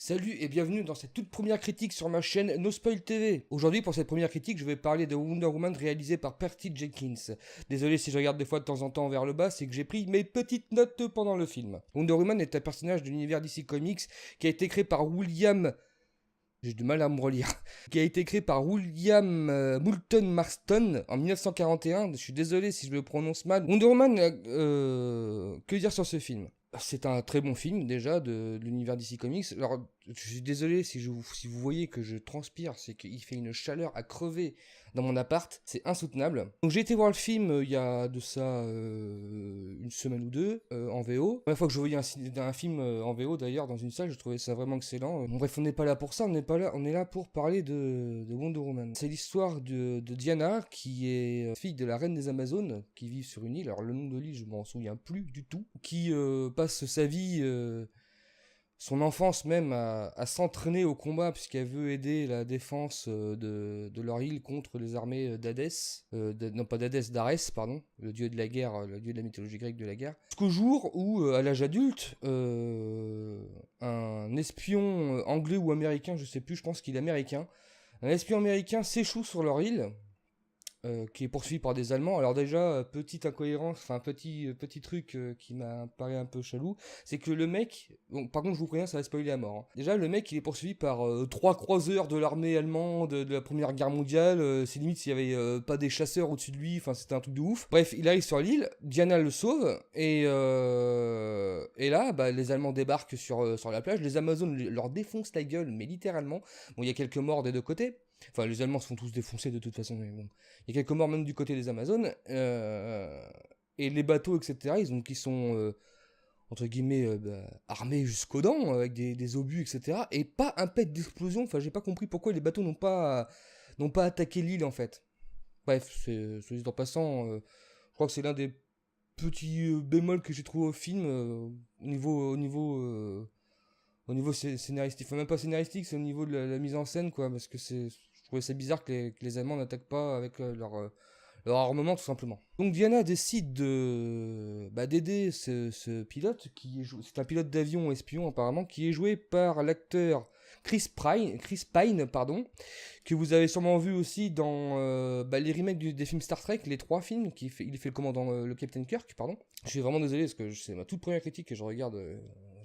Salut et bienvenue dans cette toute première critique sur ma chaîne No Spoil TV. Aujourd'hui pour cette première critique je vais parler de Wonder Woman réalisée par Patty Jenkins. Désolé si je regarde des fois de temps en temps vers le bas, c'est que j'ai pris mes petites notes pendant le film. Wonder Woman est un personnage de l'univers DC Comics qui a été créé par William... J'ai du mal à me relire. Qui a été créé par William Moulton Marston en 1941. Je suis désolé si je le prononce mal. Wonder Woman, que dire sur ce film? C'est un très bon film déjà de l'univers DC Comics. Alors je suis désolé si vous voyez que je transpire, c'est qu'il fait une chaleur à crever dans mon appart, c'est insoutenable. Donc j'ai été voir le film il y a de ça une semaine ou deux en VO. La première fois que je voyais un film en VO d'ailleurs dans une salle, je trouvais ça vraiment excellent. Bon, bref, on n'est pas là pour ça, on est là pour parler de Wonder Woman. C'est l'histoire de Diana qui est fille de la reine des Amazones qui vit sur une île. Alors le nom de l'île je m'en souviens plus du tout. Qui passe sa vie, son enfance même, à s'entraîner au combat puisqu'elle veut aider la défense de leur île contre les armées d'Hadès, non pas d'Hadès, d'Arès, pardon, le dieu de la guerre, le dieu de la mythologie grecque de la guerre. Jusqu'au jour où, à l'âge adulte, un espion anglais ou américain, je sais plus, je pense qu'il est américain, un espion américain s'échoue sur leur île. Qui est poursuivi par des Allemands. Alors déjà, petite incohérence, enfin petit truc qui m'a paru un peu chelou, c'est que le mec, bon, par contre je vous préviens, ça va spoiler à mort. Hein. Déjà, le mec il est poursuivi par 3 croiseurs de l'armée allemande de la Première Guerre mondiale. C'est limite s'il y avait pas des chasseurs au-dessus de lui, enfin c'était un truc de ouf. Bref, il arrive sur l'île, Diana le sauve, et là, bah, les Allemands débarquent sur la plage, les Amazones leur défoncent la gueule, mais littéralement. Bon, il y a quelques morts des deux côtés. Enfin, les Allemands se font tous défoncer de toute façon, mais bon. Il y a quelques morts même du côté des Amazones. Et les bateaux, etc., ils sont, entre guillemets, armés jusqu'aux dents, avec des obus, etc. Et pas un pet d'explosion. Enfin, j'ai pas compris pourquoi les bateaux n'ont pas attaqué l'île, en fait. Bref, soit dit en passant, je crois que c'est l'un des petits bémols que j'ai trouvé au film, au niveau scénaristique. Enfin, même pas scénaristique, c'est au niveau de la mise en scène, quoi, parce que je trouvais ça bizarre que les Allemands n'attaquent pas avec leur armement, tout simplement. Donc Diana décide d'aider ce pilote, c'est un pilote d'avion espion apparemment, qui est joué par l'acteur Chris Pine, pardon, que vous avez sûrement vu aussi dans les remakes des films Star Trek, les 3 films, il fait le commandant, le Captain Kirk, pardon. Je suis vraiment désolé parce que c'est ma toute première critique et je regarde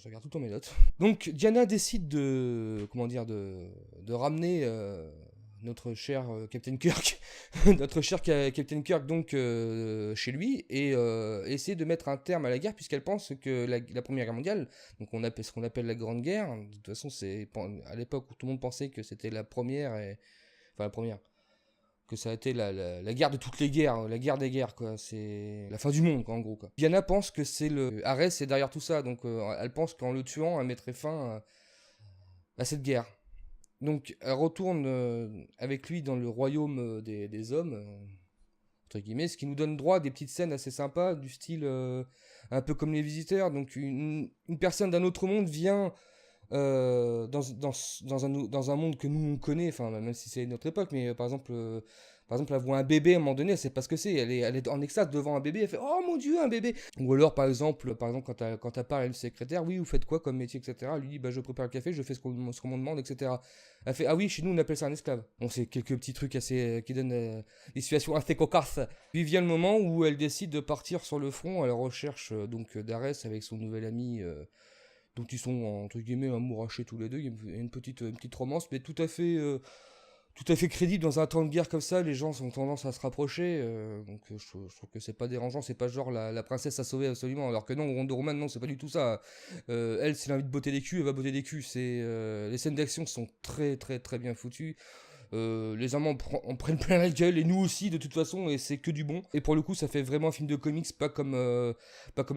tout le temps mes notes. Donc Diana décide de ramener notre cher Captain Kirk, notre cher Captain Kirk donc chez lui et essayer de mettre un terme à la guerre puisqu'elle pense que la Première Guerre mondiale, donc on appelle ce qu'on appelle la Grande Guerre, de toute façon c'est à l'époque où tout le monde pensait que c'était la première enfin la première, que ça a été la guerre de toutes les guerres, la guerre des guerres, quoi. C'est la fin du monde, quoi, en gros, quoi. Diana pense que c'est Arès est derrière tout ça, donc elle pense qu'en le tuant, elle mettrait fin à cette guerre. Donc elle retourne avec lui dans le royaume des hommes, entre guillemets, ce qui nous donne droit à des petites scènes assez sympas, du style un peu comme les visiteurs. Donc une personne d'un autre monde vient dans un monde que nous on connaît, enfin même si c'est notre époque, mais par exemple, elle voit un bébé à un moment donné, elle sait pas ce que c'est, elle est en extase devant un bébé, elle fait oh mon dieu, un bébé. Ou alors par exemple quand elle parle à une secrétaire, oui, vous faites quoi comme métier, etc. Elle lui dit bah je prépare le café, je fais ce qu'on me demande, etc. Elle fait ah oui, chez nous on appelle ça un esclave. Bon, c'est quelques petits trucs qui donnent des situations assez cocasses. Puis vient le moment où elle décide de partir sur le front à la recherche donc d'Arès avec son nouvel ami. Donc ils sont entre guillemets amourachés tous les deux. Il y a une petite romance, mais tout à fait crédible dans un temps de guerre comme ça. Les gens ont tendance à se rapprocher, donc je trouve que c'est pas dérangeant. C'est pas genre la princesse à sauver absolument, alors que non, Wonder Woman non, c'est pas du tout ça. Elle, s'il a envie de botter des culs, elle va botter des culs. Les scènes d'action sont très très très bien foutues. Les Allemands en prennent plein la gueule et nous aussi de toute façon, et c'est que du bon. Et pour le coup ça fait vraiment un film de comics, pas comme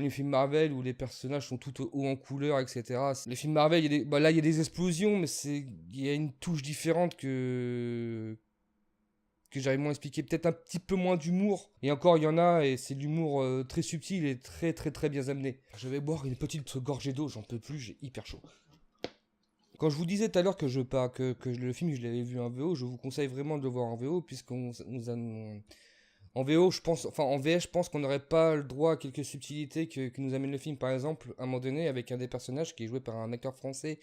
les films Marvel où les personnages sont tout haut en couleur, etc. Les films Marvel, là il y a des explosions, mais il y a une touche différente que j'arrive moins à expliquer, peut-être un petit peu moins d'humour, et encore il y en a, et c'est de l'humour très subtil et très très très bien amené. Je vais boire une petite gorgée d'eau, j'en peux plus, j'ai hyper chaud. Quand je vous disais tout à l'heure que le film je l'avais vu en VO, je vous conseille vraiment de le voir en VO, en VO, je pense, enfin en VS, je pense qu'on n'aurait pas le droit à quelques subtilités que nous amène le film. Par exemple, à un moment donné, avec un des personnages qui est joué par un acteur français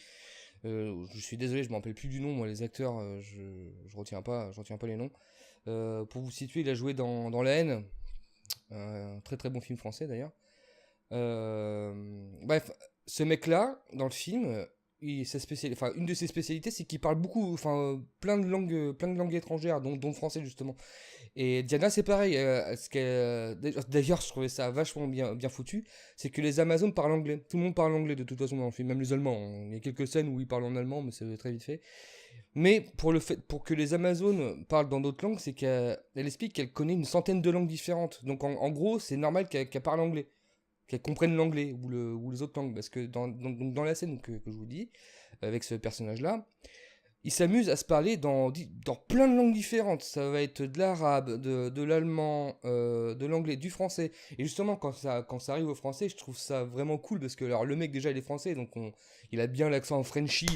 Je suis désolé, je me rappelle plus du nom, moi les acteurs, je retiens pas les noms. Pour vous situer, il a joué dans La Haine, un très très bon film français d'ailleurs. Bref, ce mec-là, dans le film, une de ses spécialités, c'est qu'il parle beaucoup, plein de langues étrangères, dont le français justement. Et Diana, c'est pareil. D'ailleurs, je trouvais ça vachement bien foutu. C'est que les Amazones parlent anglais. Tout le monde parle anglais de toute façon dans le film, même les Allemands, hein. Il y a quelques scènes où ils parlent en allemand, mais c'est très vite fait. Mais pour que les Amazones parlent dans d'autres langues, c'est qu'elle explique qu'elle connaît une centaine de langues différentes. Donc en gros, c'est normal qu'elle parle anglais, qu'elle comprenne l'anglais ou les autres langues. Parce que dans la scène que je vous dis, avec ce personnage-là, ils s'amusent à se parler dans plein de langues différentes. Ça va être de l'arabe, de l'allemand, de l'anglais, du français. Et justement, quand ça arrive au français, je trouve ça vraiment cool parce que alors, le mec, déjà, il est français, donc il a bien l'accent Frenchy.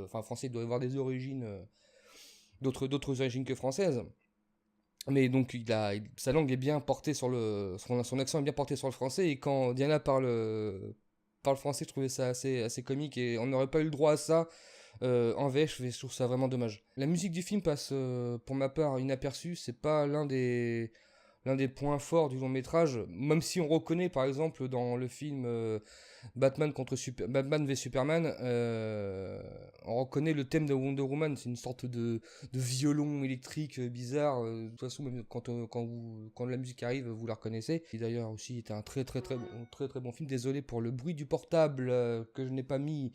Enfin, français, il doit avoir des origines, d'autres origines que françaises. Mais donc, sa langue est bien portée son accent est bien porté sur le français. Et quand Diana parle français, je trouvais ça assez comique et on n'aurait pas eu le droit à ça en VF, je trouve ça vraiment dommage. La musique du film passe, pour ma part, inaperçue. C'est pas l'un des points forts du long métrage, même si on reconnaît, par exemple, dans le film Batman v Superman, on reconnaît le thème de Wonder Woman. C'est une sorte de violon électrique bizarre. De toute façon, même quand la musique arrive, vous la reconnaissez. Et d'ailleurs aussi, était un très très bon film. Désolé pour le bruit du portable que je n'ai pas mis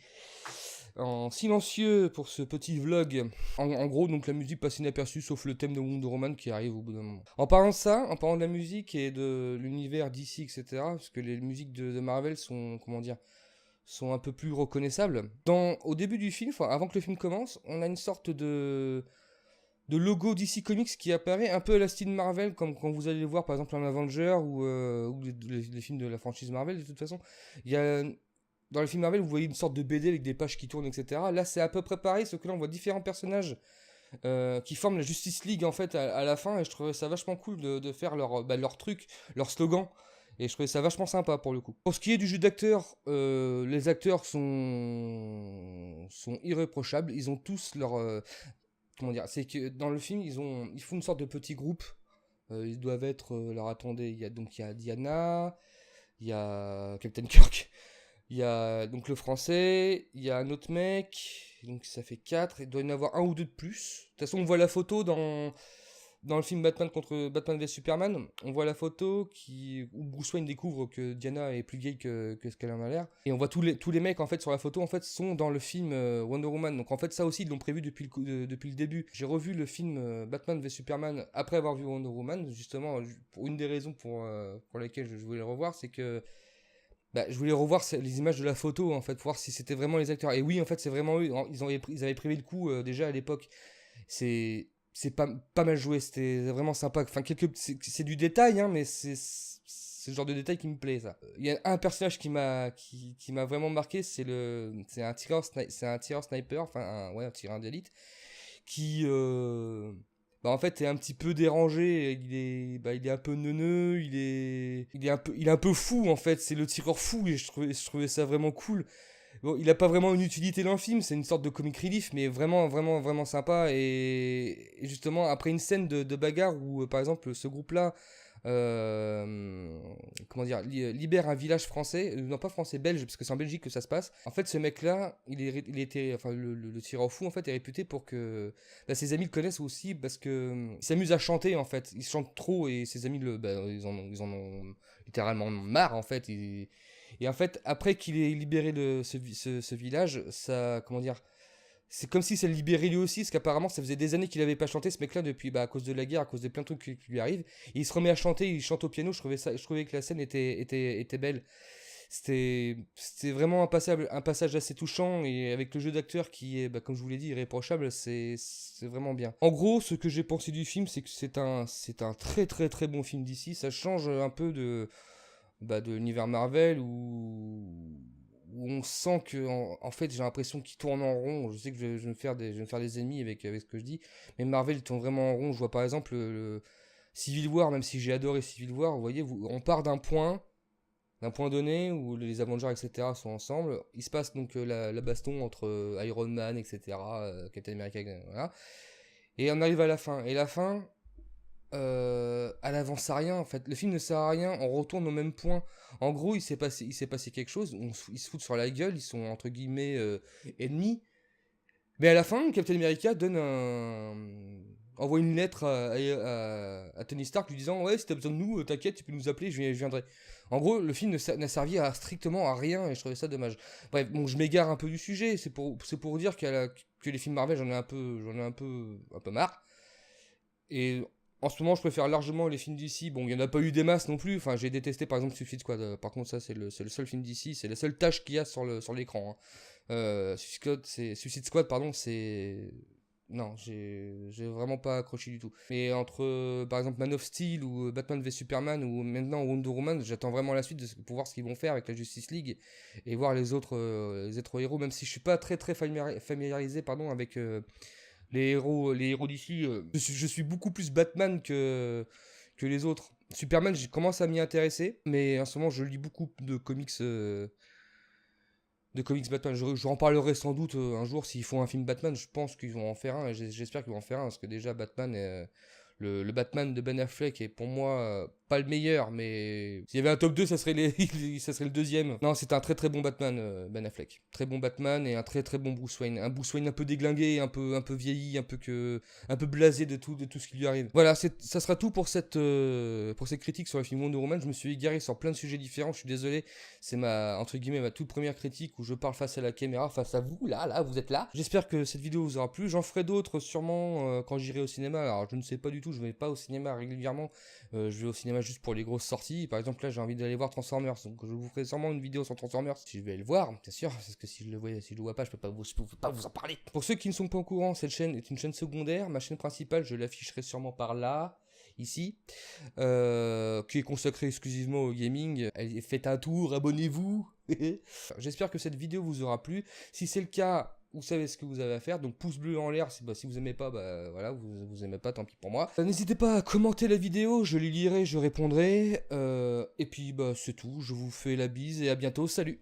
en silencieux pour ce petit vlog. En gros, donc la musique passe inaperçue sauf le thème de Wonder Woman qui arrive au bout d'un moment. En parlant de ça, en parlant de la musique et de l'univers DC, etc., parce que les musiques de Marvel sont, comment dire, sont un peu plus reconnaissables. Au début du film, avant que le film commence, on a une sorte de logo DC Comics qui apparaît un peu à la style Marvel, comme quand vous allez le voir par exemple en Avenger ou les films de la franchise Marvel. De toute façon, il y a dans le film Marvel, vous voyez une sorte de BD avec des pages qui tournent, etc. Là, c'est à peu près pareil, sauf que là, on voit différents personnages qui forment la Justice League en fait à la fin, et je trouvais ça vachement cool de faire leur truc, leur slogan. Et je trouvais ça vachement sympa pour le coup. Pour ce qui est du jeu d'acteurs, les acteurs sont irréprochables. Ils ont tous leur. Comment dire. C'est que dans le film, ils font une sorte de petit groupe. Ils doivent être. Alors attendez, il y a Diana, il y a Captain Kirk. Il y a donc le français, il y a un autre mec, donc ça fait 4, il doit y en avoir un ou deux de plus. De toute façon, on voit la photo dans le film Batman v Superman, on voit la photo où Bruce Wayne découvre que Diana est plus vieille que ce qu'elle en a l'air. Et on voit tous les mecs en fait sur la photo en fait sont dans le film Wonder Woman. Donc en fait ça aussi ils l'ont prévu depuis le début. J'ai revu le film Batman v Superman après avoir vu Wonder Woman, justement pour une des raisons pour lesquelles je voulais le revoir, c'est que je voulais revoir les images de la photo en fait pour voir si c'était vraiment les acteurs. Et oui, en fait, c'est vraiment eux. Ils avaient prévu le coup déjà à l'époque. C'est pas mal joué. C'était vraiment sympa. Enfin, c'est du détail, hein, mais c'est le genre de détail qui me plaît ça. Il y a un personnage qui m'a vraiment marqué. C'est un tireur sniper. Un tireur d'élite qui en fait est un petit peu dérangé, il est un peu neuneux, il est un peu fou en fait, c'est le tireur fou et je trouvais ça vraiment cool. Bon, il a pas vraiment une utilité dans le film, c'est une sorte de comic relief, mais vraiment, vraiment, vraiment sympa. Et justement, après une scène de bagarre où, par exemple, ce groupe-là, comment dire, libère un village français, non pas français, belge, parce que c'est en Belgique que ça se passe. En fait, ce mec-là, enfin, le tireur fou, en fait, est réputé pour que ses amis le connaissent aussi, parce que il s'amuse à chanter, en fait. Il chante trop et ses amis, ils en ont littéralement marre, en fait. Et en fait, après qu'il ait libéré ce village, ça, comment dire, c'est comme si ça le libérait lui aussi, parce qu'apparemment, ça faisait des années qu'il avait pas chanté ce mec-là depuis, à cause de la guerre, à cause des plein de trucs qui lui arrivent. Et il se remet à chanter, il chante au piano. Je trouvais que la scène était belle. C'était vraiment un passage assez touchant et avec le jeu d'acteur qui est, comme je vous l'ai dit, irréprochable, c'est vraiment bien. En gros, ce que j'ai pensé du film, c'est que c'est un très très très bon film d'ici. Ça change un peu de l'univers Marvel où on sent que en fait j'ai l'impression qu'il tourne en rond. Je sais que je vais je vais me faire des ennemis avec ce que je dis, mais Marvel il tourne vraiment en rond. Je vois par exemple le Civil War, même si j'ai adoré Civil War, vous voyez, on part d'un point d'un point donné où les Avengers, etc. sont ensemble. Il se passe donc la baston entre Iron Man, etc., Captain America, voilà. Et on arrive à la fin. Et la fin, elle avance à rien en fait. Le film ne sert à rien, on retourne au même point. En gros, il s'est passé quelque chose, ils se foutent sur la gueule, ils sont entre guillemets ennemis. Mais à la fin, Captain America envoie une lettre à Tony Stark lui disant ouais, si t'as besoin de nous, t'inquiète, tu peux nous appeler, je viendrai. En gros, le film n'a servi strictement à rien et je trouvais ça dommage. Bref, bon, je m'égare un peu du sujet, c'est pour dire que les films Marvel, j'en ai un peu marre. Et en ce moment, je préfère largement les films d'ici. Bon, il n'y en a pas eu des masses non plus. Enfin, j'ai détesté par exemple Suicide Squad. Par contre, ça, c'est le seul film d'ici. C'est la seule tâche qu'il y a sur l'écran. Hein. Suicide Squad, pardon, c'est. Non, j'ai vraiment pas accroché du tout. Mais entre, par exemple, Man of Steel ou Batman v Superman ou maintenant Wonder Woman, j'attends vraiment la suite pour voir ce qu'ils vont faire avec la Justice League et voir les autres héros, même si je suis pas très familiarisé pardon, avec les héros d'ici, je suis beaucoup plus Batman que les autres. Superman, j'ai commencé à m'y intéresser, mais en ce moment, je lis beaucoup de comics Batman. J'en parlerai sans doute un jour s'ils font un film Batman. Je pense qu'ils vont en faire un, et j'espère qu'ils vont en faire un, parce que déjà, Batman, le Batman de Ben Affleck est pour moi pas le meilleur, mais s'il y avait un top 2, ça serait le deuxième. Non, c'est un très bon Batman, Ben Affleck. Très bon Batman et un très bon Bruce Wayne. Un Bruce Wayne un peu déglingué, un peu vieilli, un peu blasé de tout ce qui lui arrive. Voilà, ça sera tout pour cette critique sur le film Wonder Woman. Je me suis égaré sur plein de sujets différents, je suis désolé. C'est entre guillemets, ma toute première critique où je parle face à la caméra, face à vous, là, vous êtes là. J'espère que cette vidéo vous aura plu. J'en ferai d'autres sûrement quand j'irai au cinéma. Alors, je ne sais pas du tout, je vais pas au cinéma régulièrement. Je vais au cinéma juste pour les grosses sorties. Par exemple, là, j'ai envie d'aller voir Transformers. Donc, je vous ferai sûrement une vidéo sur Transformers si je vais le voir, bien sûr. Parce que si je le vois pas, je peux pas vous en parler. Pour ceux qui ne sont pas au courant, cette chaîne est une chaîne secondaire. Ma chaîne principale, je l'afficherai sûrement par là. Ici, qui est consacrée exclusivement au gaming. Faites un tour, abonnez-vous. J'espère que cette vidéo vous aura plu. Si c'est le cas, vous savez ce que vous avez à faire. Donc pouce bleu en l'air, si vous aimez pas, voilà, vous aimez pas, tant pis pour moi. N'hésitez pas à commenter la vidéo, je les lirai, je répondrai. Et puis c'est tout, je vous fais la bise et à bientôt, salut.